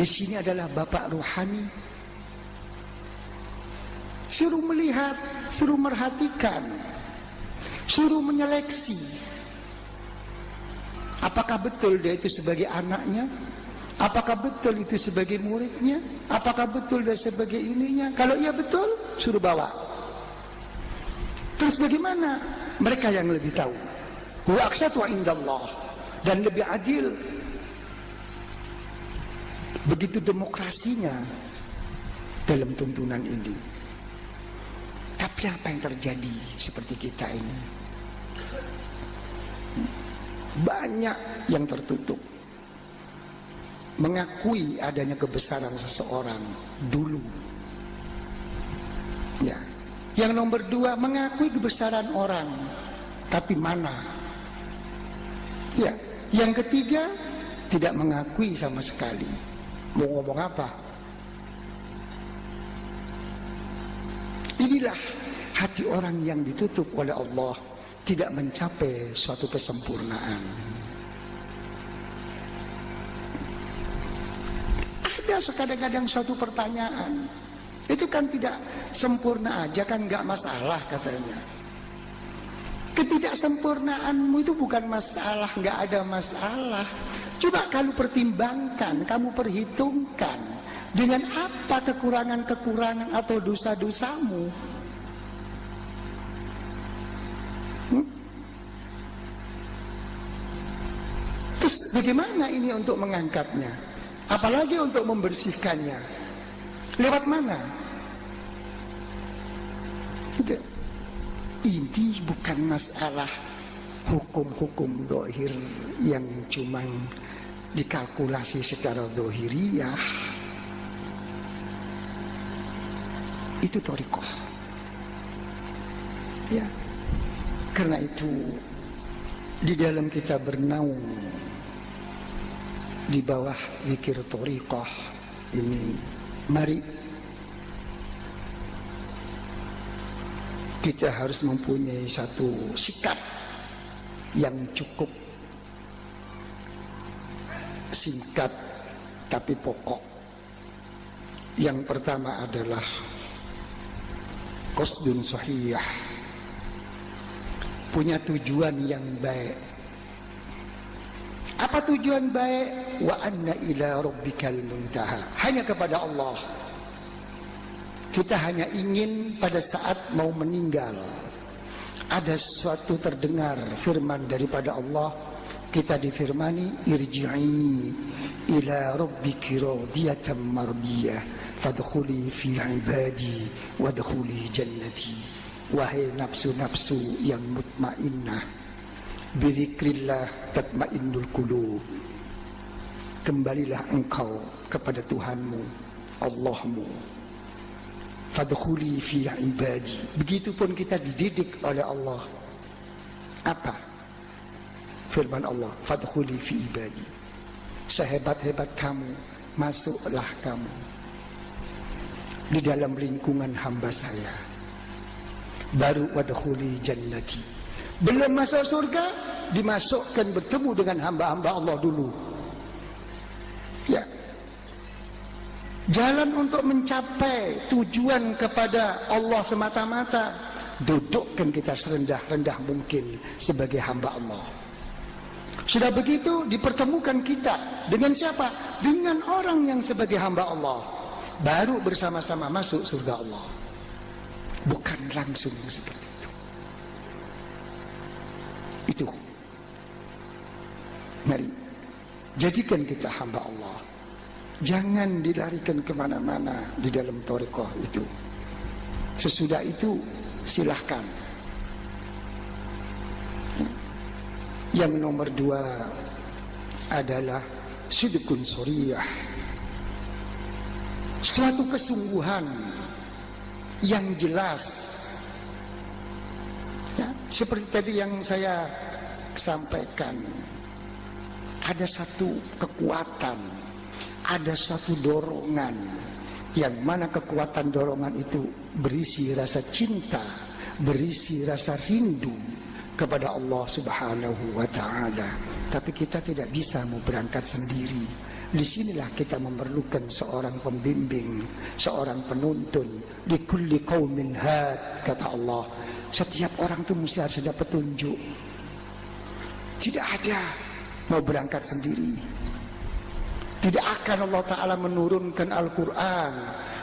Di sini adalah bapak ruhani. Suruh melihat, suruh merhatikan, suruh menyeleksi. Apakah betul dia itu sebagai anaknya? Apakah betul itu sebagai muridnya? Apakah betul dia sebagai ininya? Kalau iya betul, suruh bawa. Terus bagaimana? Mereka yang lebih tahu. Wa aqsatu indallah, dan lebih adil. Begitu demokrasinya dalam tuntunan ini. Tapi apa yang terjadi seperti kita ini? Banyak yang tertutup, mengakui adanya kebesaran seseorang dulu. Ya. Yang nomor dua, mengakui kebesaran orang, tapi mana? Ya. Yang ketiga, tidak mengakui sama sekali. Mau ngomong apa? Inilah hati orang yang ditutup oleh Allah, tidak mencapai suatu kesempurnaan. Ada kadang-kadang suatu pertanyaan, itu kan tidak sempurna aja kan nggak masalah katanya. Ketidaksempurnaanmu itu bukan masalah, nggak ada masalah. Coba kamu pertimbangkan, kamu perhitungkan, dengan apa kekurangan-kekurangan atau dosa-dosamu. Terus bagaimana ini untuk mengangkatnya? Apalagi untuk membersihkannya? Lewat mana? Gitu. Ini bukan masalah hukum-hukum zahir yang cuma dikalkulasi secara zahiriyah. Itu thariqah. Ya. Karena itu di dalam kita bernaung di bawah zikir thariqah ini, mari kita harus mempunyai satu sikap yang cukup singkat tapi pokok. Yang pertama adalah qasdun sahih, punya tujuan yang baik. Apa tujuan baik? Wa anna ila rabbikal muntaha, hanya kepada Allah. Kita hanya ingin pada saat mau meninggal ada suatu terdengar firman daripada Allah, kita difirmani irji'i ila rabbiki radiyatan mardiyah fadkhuli fi ibadi wadkhuli jannati. Wahai nafsu-nafsu yang mutmainnah, bidzikrillah tatmainnul qulub, kembalilah engkau kepada Tuhanmu, Allahmu. Fadkhuli fi ibadi. Begitupun kita dididik oleh Allah. Apa firman Allah? Fadkhuli fi ibadi. Sehebat-hebat kamu, masuklah kamu di dalam lingkungan hamba saya. Baru wadkhuli jannati. Belum masuk surga, dimasukkan bertemu dengan hamba-hamba Allah dulu. Ya. Jalan untuk mencapai tujuan kepada Allah semata-mata, dudukkan kita serendah-rendah mungkin sebagai hamba Allah. Sudah begitu dipertemukan kita dengan siapa? Dengan orang yang sebagai hamba Allah. Baru bersama-sama masuk surga Allah. Bukan langsung seperti itu. Itu. Mari jadikan kita hamba Allah. Jangan dilarikan kemana-mana di dalam thariqah itu. Sesudah itu silahkan. Yang nomor dua adalah sidqun sharih, suatu kesungguhan yang jelas. Ya, seperti tadi yang saya sampaikan, ada satu kekuatan, ada suatu dorongan, yang mana kekuatan dorongan itu berisi rasa cinta, berisi rasa rindu kepada Allah Subhanahu wa ta'ala. Tapi kita tidak bisa mau berangkat sendiri, Disinilah kita memerlukan seorang pembimbing, seorang penuntun. Di kulli qaumin had, kata Allah. Setiap orang itu mesti harus ada petunjuk. Tidak ada mau berangkat sendiri. Tidak akan Allah Ta'ala menurunkan Al-Quran,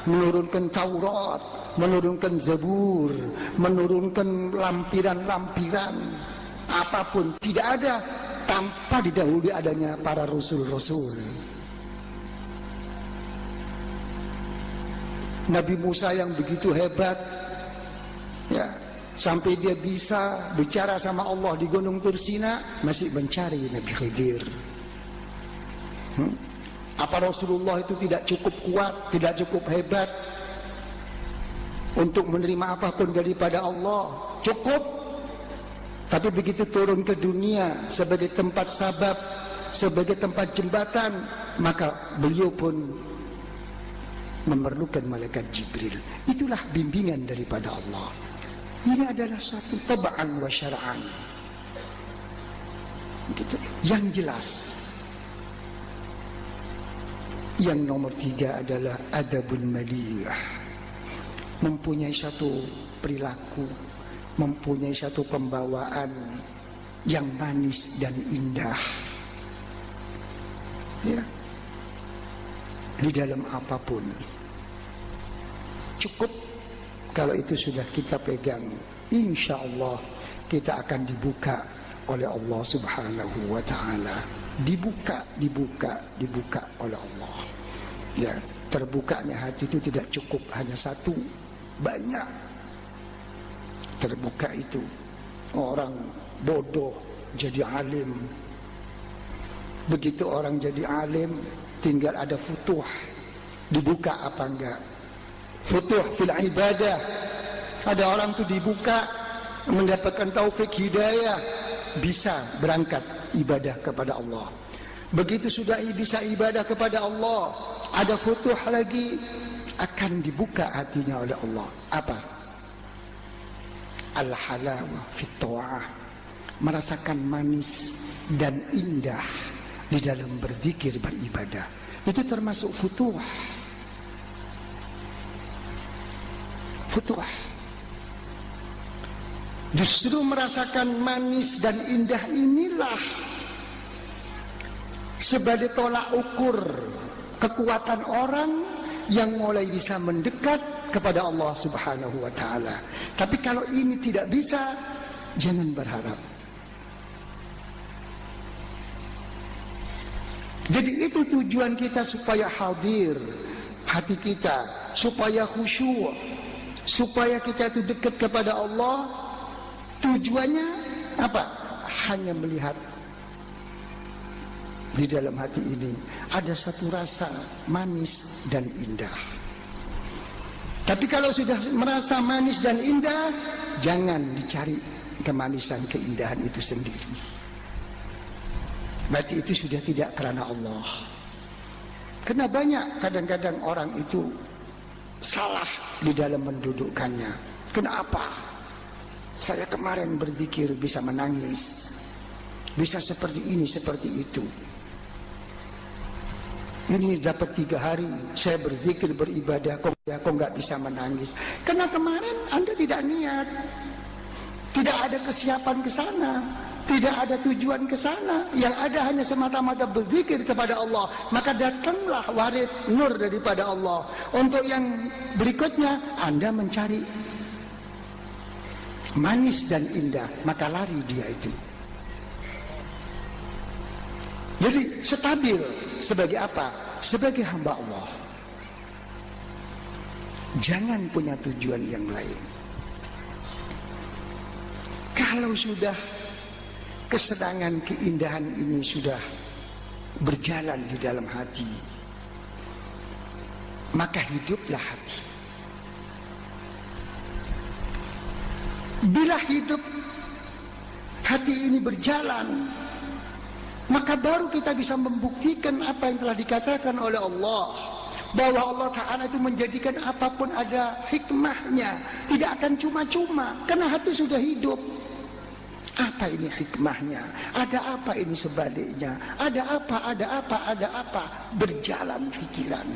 menurunkan Taurat, menurunkan Zabur, menurunkan lampiran-lampiran apapun. Tidak ada tanpa didahului adanya para rasul-rasul. Nabi Musa yang begitu hebat, ya, sampai dia bisa bicara sama Allah di Gunung Tursina, masih mencari Nabi Khidir. Apa Rasulullah itu tidak cukup kuat, tidak cukup hebat untuk menerima apapun daripada Allah? Cukup. Tapi begitu turun ke dunia sebagai tempat sabab, sebagai tempat jembatan, maka beliau pun memerlukan malaikat Jibril. Itulah bimbingan daripada Allah. Ini adalah suatu tab'an wa syara'an. Begitu. Yang jelas. Yang nomor 3 adalah adabun maliyah. Mempunyai suatu perilaku, mempunyai satu pembawaan yang manis dan indah. Ya. Di dalam apapun. Cukup kalau itu sudah kita pegang, insya Allah kita akan dibuka oleh Allah Subhanahu wa Ta'ala. Dibuka oleh Allah. Ya, terbukanya hati itu tidak cukup hanya satu, banyak. Terbuka itu orang bodoh jadi alim. Begitu orang jadi alim, tinggal ada futuh. Dibuka apa enggak? Futuh fil ibadah. Ada orang tuh dibuka, mendapatkan taufik hidayah, bisa berangkat ibadah kepada Allah. Begitu sudah bisa ibadah kepada Allah, ada futuh lagi, akan dibuka hatinya oleh Allah. Apa? Al-halawah fit ta'ah. Merasakan manis dan indah di dalam berzikir, beribadah. Itu termasuk futuh. Futuh. Justru merasakan manis dan indah inilah sebagai tolak ukur kekuatan orang yang mulai bisa mendekat kepada Allah Subhanahu wa Ta'ala. Tapi kalau ini tidak bisa, jangan berharap. Jadi itu tujuan kita, supaya hadir hati kita, supaya khusyuk, supaya kita itu dekat kepada Allah. Tujuannya apa? Hanya melihat di dalam hati ini ada satu rasa manis dan indah. Tapi kalau sudah merasa manis dan indah, jangan dicari kemanisan, keindahan itu sendiri. Berarti itu sudah tidak karena Allah. Karena banyak kadang-kadang orang itu salah di dalam mendudukkannya. Kenapa? Saya kemarin berzikir bisa menangis, bisa seperti ini, seperti itu. Ini dapat 3 hari saya berzikir, beribadah, kok nggak bisa menangis? Karena kemarin Anda tidak niat, tidak ada kesiapan ke sana, tidak ada tujuan ke sana. Yang ada hanya semata-mata berzikir kepada Allah. Maka datanglah warid nur daripada Allah. Untuk yang berikutnya, Anda mencari manis dan indah, maka lari dia itu. Jadi stabil sebagai apa? Sebagai hamba Allah. Jangan punya tujuan yang lain. Kalau sudah kesenangan, keindahan ini sudah berjalan di dalam hati, maka hiduplah hati. Bila hidup hati ini berjalan, maka baru kita bisa membuktikan apa yang telah dikatakan oleh Allah, bahwa Allah Ta'ala itu menjadikan apapun ada hikmahnya, tidak akan cuma-cuma, karena hati sudah hidup. Apa ini hikmahnya? Ada apa ini sebaliknya? Ada apa? Berjalan pikiran.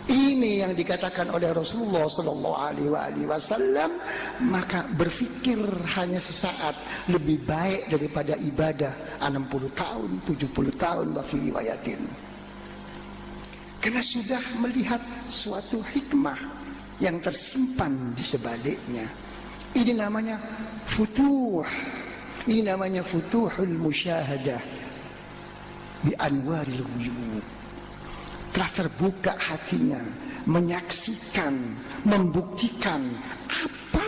Ini yang dikatakan oleh Rasulullah Sallallahu Alaihi Wasallam. Maka berfikir hanya sesaat lebih baik daripada ibadah 60 tahun, 70 tahun, wafi riwayatin. Karena sudah melihat suatu hikmah yang tersimpan di sebaliknya. Ini namanya futuh. Ini namanya futuhul musyahadah bi anwaril wujud. Telah terbuka hatinya, menyaksikan, membuktikan apa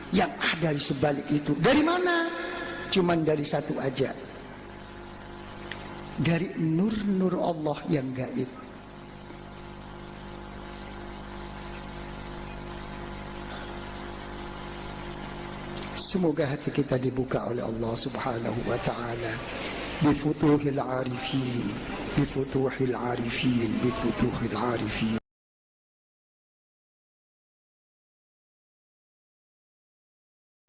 yang ada di sebalik itu. Dari mana? Cuman dari satu aja. Dari nur-nur Allah yang gaib. Semoga hati kita dibuka oleh Allah Subhanahu wa ta'ala. Bifutuhil arifin, bifutuhil arifin, bifutuhil arifin.